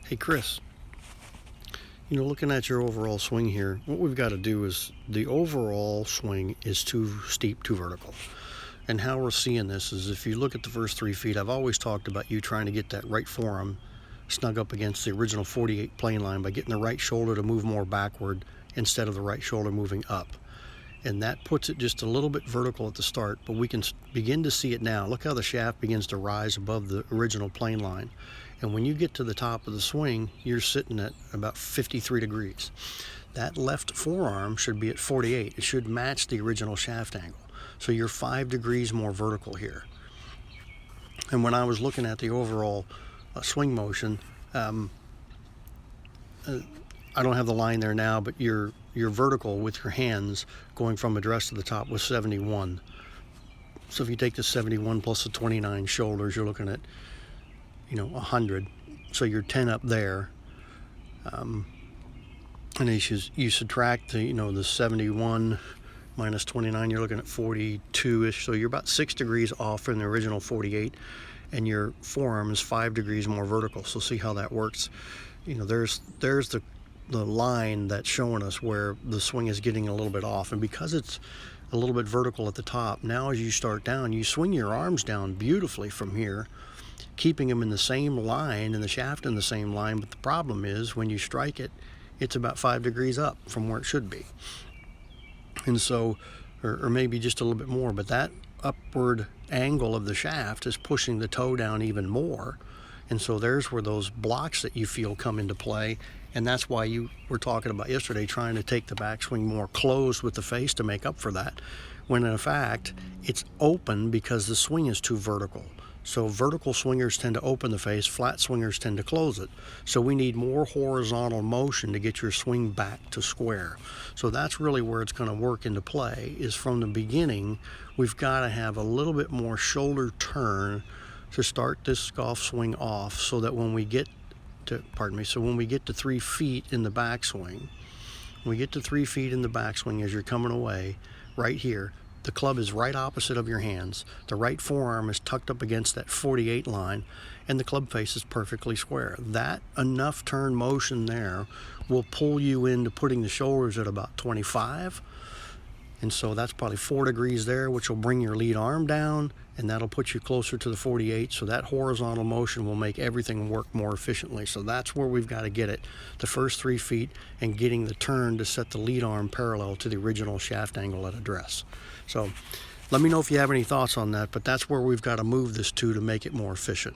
Hey Chris, looking at your overall swing here, what we've got to do is the overall swing is too steep, too vertical. And how we're seeing this is if you look at the first 3 feet, I've always talked about you trying to get that right forearm snug up against the original 48 plane line by getting the right shoulder to move more backward instead of the right shoulder moving up. And that puts it just a little bit vertical at the start, but we can begin to see it now. Look how the shaft begins to rise above the original plane line. And when you get to the top of the swing, you're sitting at about 53 degrees. That left forearm should be at 48. It should match the original shaft angle. So you're 5 degrees more vertical here. And when I was looking at the overall swing motion, I don't have the line there now, but your vertical with your hands going from address to the top was 71. So if you take the 71 plus the 29 shoulders, you're looking at 100. So you're 10 up there. And as you subtract the 71 minus 29, you're looking at 42-ish. So you're about 6 degrees off from the original 48, and your forearm is 5 degrees more vertical. So see how that works. There's the line that's showing us where the swing is getting a little bit off, and because it's a little bit vertical at the top, now as you start down, you swing your arms down beautifully from here, keeping them in the same line and the shaft in the same line. But the problem is when you strike it, it's about 5 degrees up from where it should be. And so, or maybe just a little bit more, but that upward angle of the shaft is pushing the toe down even more. And so there's where those blocks that you feel come into play. And that's why you were talking about yesterday, trying to take the backswing more closed with the face to make up for that, when in fact it's open because the swing is too vertical. So vertical swingers tend to open the face, flat swingers tend to close it. So we need more horizontal motion to get your swing back to square. So that's really where it's going to work into play, is from the beginning we've got to have a little bit more shoulder turn to start this golf swing off, so that when we get to 3 feet in the backswing, as you're coming away, right here, the club is right opposite of your hands. The right forearm is tucked up against that 48 line, and the club face is perfectly square. That enough turn motion there will pull you into putting the shoulders at about 25. And so that's probably 4 degrees there, which will bring your lead arm down, and that'll put you closer to the 48. So that horizontal motion will make everything work more efficiently. So that's where we've got to get it, the first 3 feet, and getting the turn to set the lead arm parallel to the original shaft angle at address. So let me know if you have any thoughts on that, but that's where we've got to move this to make it more efficient.